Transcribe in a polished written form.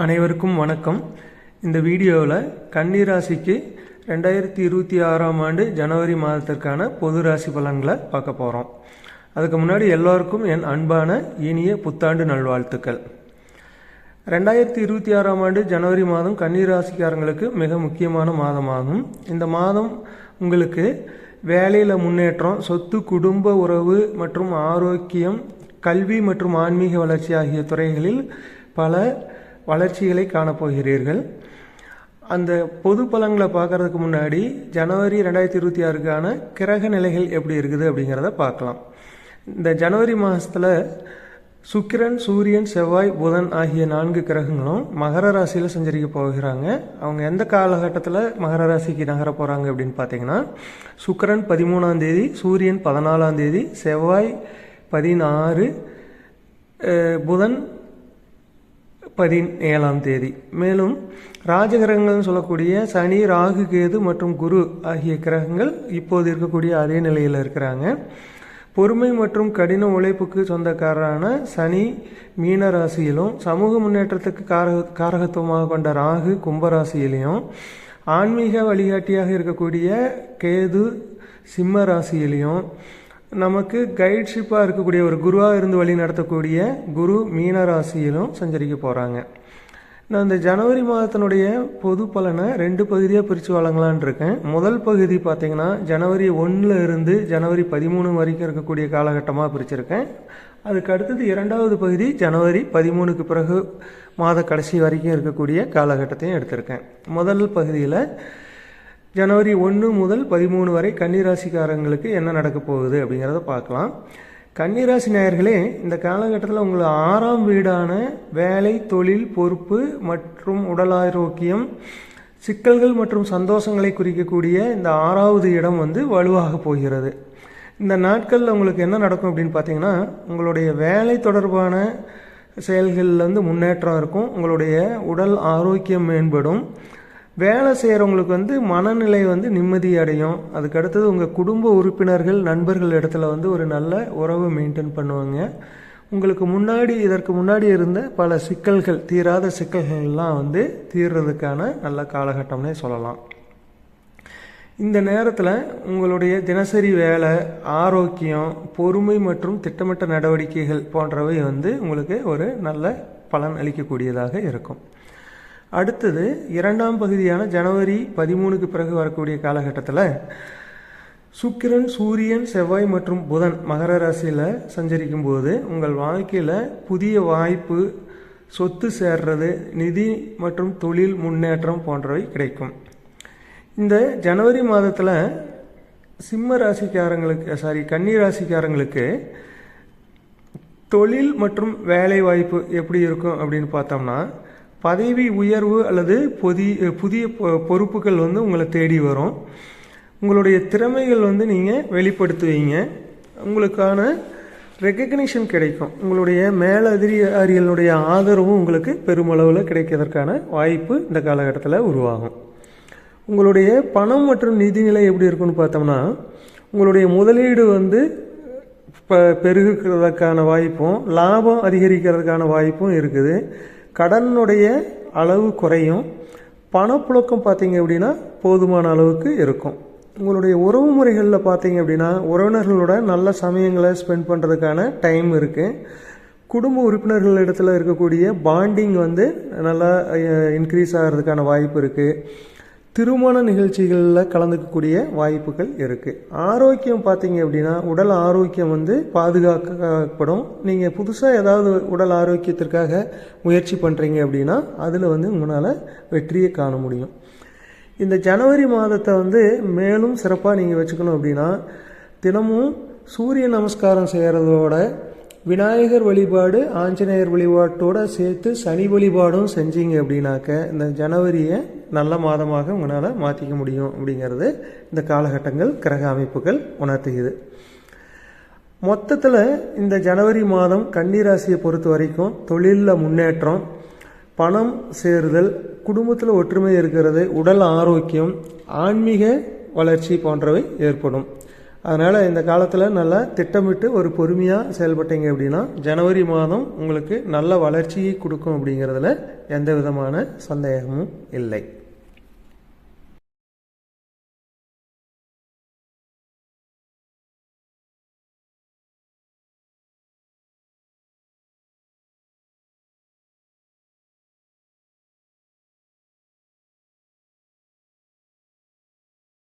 அனைவருக்கும் வணக்கம். இந்த வீடியோவில் கன்னி ராசிக்கு 2026ஆம் ஆண்டு ஜனவரி மாதத்திற்கான பொது ராசி பலன்களை பார்க்க போகிறோம். அதுக்கு முன்னாடி எல்லோருக்கும் என் அன்பான இனிய புத்தாண்டு நல்வாழ்த்துக்கள். 2026ஆம் ஆண்டு ஜனவரி மாதம் கன்னி ராசிக்காரங்களுக்கு மிக முக்கியமான மாதமாகும். இந்த மாதம் உங்களுக்கு வேலையில் முன்னேற்றம், சொத்து, குடும்ப உறவு மற்றும் ஆரோக்கியம், கல்வி மற்றும் ஆன்மீக வளர்ச்சி ஆகிய துறைகளில் பல வளர்ச்சிகளை காணப்போகிறீர்கள். அந்த பொது பலன்களை பார்க்கறதுக்கு முன்னாடி ஜனவரி 2026க்கான கிரக நிலைகள் எப்படி இருக்குது அப்படிங்கிறத பார்க்கலாம். இந்த ஜனவரி மாதத்தில் சுக்கிரன், சூரியன், செவ்வாய், புதன் ஆகிய 4 கிரகங்களும் மகர ராசியில் சஞ்சரிக்க போகிறாங்க. அவங்க எந்த காலகட்டத்தில் மகர ராசிக்கு நகர போகிறாங்க அப்படின்னு பார்த்தீங்கன்னா, சுக்கிரன் 13ஆம் தேதி, சூரியன் 14ஆம் தேதி, செவ்வாய் 16, புதன் 17ஆம் தேதி. மேலும் ராஜகிரகங்கள்னு சொல்லக்கூடிய சனி, ராகு, கேது மற்றும் குரு ஆகிய கிரகங்கள் இப்போது இருக்கக்கூடிய அதே நிலையில் இருக்கிறாங்க. பொறுமை மற்றும் கடின உழைப்புக்கு சொந்தக்காரரான சனி மீன ராசியிலும், சமூக முன்னேற்றத்துக்கு காரகத்துவமாக கொண்ட ராகு கும்பராசியிலையும், ஆன்மீக வழிகாட்டியாக இருக்கக்கூடிய கேது சிம்ம ராசியிலையும், நமக்கு கைட்ஷிப்பாக இருக்கக்கூடிய ஒரு குருவாக இருந்து வழி நடத்தக்கூடிய குரு மீன ராசியிலும் சஞ்சரிக்க போகிறாங்க. நான் இந்த ஜனவரி மாதத்தினுடைய பொது பலனை 2 பகுதியாக பிரித்து வழங்கலான் இருக்கேன். முதல் பகுதி பார்த்திங்கன்னா ஜனவரி 1 இருந்து ஜனவரி 13 வரைக்கும் இருக்கக்கூடிய காலகட்டமாக பிரிச்சிருக்கேன். அதுக்கு அடுத்தது 2வது பகுதி ஜனவரி 13க்கு பிறகு மாத கடைசி வரைக்கும் இருக்கக்கூடிய காலகட்டத்தையும் எடுத்திருக்கேன். முதல் பகுதியில் ஜனவரி 1 முதல் 13 வரை கன்னிராசிக்காரங்களுக்கு என்ன நடக்க போகுது அப்படிங்கிறத பார்க்கலாம். கன்னிராசி நேயர்களே, இந்த காலகட்டத்தில் உங்களுக்கு 6ஆம் வீடான வேலை, தொழில், பொறுப்பு மற்றும் உடல் ஆரோக்கியம், சிக்கல்கள் மற்றும் சந்தோஷங்களை குறிக்கக்கூடிய இந்த 6வது இடம் வலுவாக போகிறது. இந்த நாட்களில் உங்களுக்கு என்ன நடக்கும் அப்படின்னு பார்த்தீங்கன்னா, உங்களுடைய வேலை தொடர்பான செயல்களில் முன்னேற்றம் இருக்கும். உங்களுடைய உடல் ஆரோக்கியம் மேம்படும். வேலை செய்கிறவங்களுக்கு மனநிலை நிம்மதி அடையும். அதுக்கு அடுத்தது உங்கள் குடும்ப உறுப்பினர்கள், நண்பர்கள் இடத்துல ஒரு நல்ல உறவு மெயின்டைன் பண்ணுவாங்க. உங்களுக்கு இதற்கு முன்னாடி இருந்த பல சிக்கல்கள், தீராத சிக்கல்கள்லாம் தீர்றதுக்கான நல்ல காலகட்டம்னே சொல்லலாம். இந்த நேரத்தில் உங்களுடைய தினசரி வேலை, ஆரோக்கியம், பொறுமை மற்றும் திட்டமிட்ட நடவடிக்கைகள் போன்றவை உங்களுக்கு ஒரு நல்ல பலன் அளிக்கக்கூடியதாக இருக்கும். அடுத்தது 2ஆம் பகுதியான ஜனவரி 13க்கு பிறகு வரக்கூடிய காலகட்டத்தில் சுக்கிரன், சூரியன், செவ்வாய் மற்றும் புதன் மகர ராசியில் சஞ்சரிக்கும் போது உங்கள் வாழ்க்கையில் புதிய வாய்ப்பு, சொத்து சேர்றது, நிதி மற்றும் தொழில் முன்னேற்றம் போன்றவை கிடைக்கும். இந்த ஜனவரி மாதத்தில் கன்னி ராசிக்காரங்களுக்கு தொழில் மற்றும் வேலை வாய்ப்பு எப்படி இருக்கும் அப்படின்னு பார்த்தோம்னா, பதவி உயர்வு அல்லது புதிய பொறுப்புகள் உங்களை தேடி வரும். உங்களுடைய திறமைகள் நீங்கள் வெளிப்படுத்துவீங்க. உங்களுக்கான ரெக்கக்னிஷன் கிடைக்கும். உங்களுடைய மேலதிகாரிகளுடைய ஆதரவும் உங்களுக்கு பெருமளவில் கிடைக்கிறதுக்கான வாய்ப்பு இந்த காலகட்டத்தில் உருவாகும். உங்களுடைய பணம் மற்றும் நிதிநிலை எப்படி இருக்குன்னு பார்த்தோம்னா, உங்களுடைய முதலீடு பெருகிறதுக்கான வாய்ப்பும், லாபம் அதிகரிக்கிறதுக்கான வாய்ப்பும் இருக்குது. கடனுடைய அளவு குறையும். பணப்புழக்கம் பார்த்தீங்க அப்படின்னா போதுமான அளவுக்கு இருக்கும். உங்களுடைய உறவு முறைகளில் பார்த்தீங்க அப்படின்னா உறவினர்களோட நல்ல சமயங்களை ஸ்பெண்ட் பண்ணுறதுக்கான டைம் இருக்குது. குடும்ப உறுப்பினர்கள் இடத்துல இருக்கக்கூடிய பாண்டிங் நல்லா இன்க்ரீஸ் ஆகிறதுக்கான வாய்ப்பு இருக்குது. திருமண நிகழ்ச்சிகளில் கலந்துக்கக்கூடிய வாய்ப்புகள் இருக்குது. ஆரோக்கியம் பார்த்தீங்க அப்படின்னா உடல் ஆரோக்கியம் பாதுகாக்கப்படும். நீங்கள் புதுசாக ஏதாவது உடல் ஆரோக்கியத்திற்காக முயற்சி பண்ணுறீங்க அப்படின்னா அதில் உங்களால் வெற்றியை காண முடியும். இந்த ஜனவரி மாதத்தை மேலும் சிறப்பாக நீங்கள் வச்சுக்கணும் அப்படின்னா, தினமும் சூரிய நமஸ்காரம் செய்கிறதோட விநாயகர் வழிபாடு, ஆஞ்சநேயர் வழிபாட்டோடு சேர்த்து சனி வழிபாடும் செஞ்சீங்க அப்படின்னாக்க இந்த ஜனவரியை நல்ல மாதமாக உங்களால் மாற்றிக்க முடியும் அப்படிங்கிறது இந்த காலகட்டங்கள் கிரக அமைப்புகள் உணர்த்துகிறது. மொத்தத்தில் இந்த ஜனவரி மாதம் கன்னிராசியை பொறுத்த வரைக்கும் தொழிலில் முன்னேற்றம், பணம் சேருதல், குடும்பத்தில் ஒற்றுமை இருக்கிறது, உடல் ஆரோக்கியம், ஆன்மீக வளர்ச்சி போன்றவை ஏற்படும். அதனால் இந்த காலத்தில் நல்லா திட்டமிட்டு ஒரு பொறுமையாக செயல்பட்டீங்க அப்படின்னா ஜனவரி மாதம் உங்களுக்கு நல்ல வளர்ச்சியை கொடுக்கும் அப்படிங்கிறதுல எந்த விதமான சந்தேகமும் இல்லை.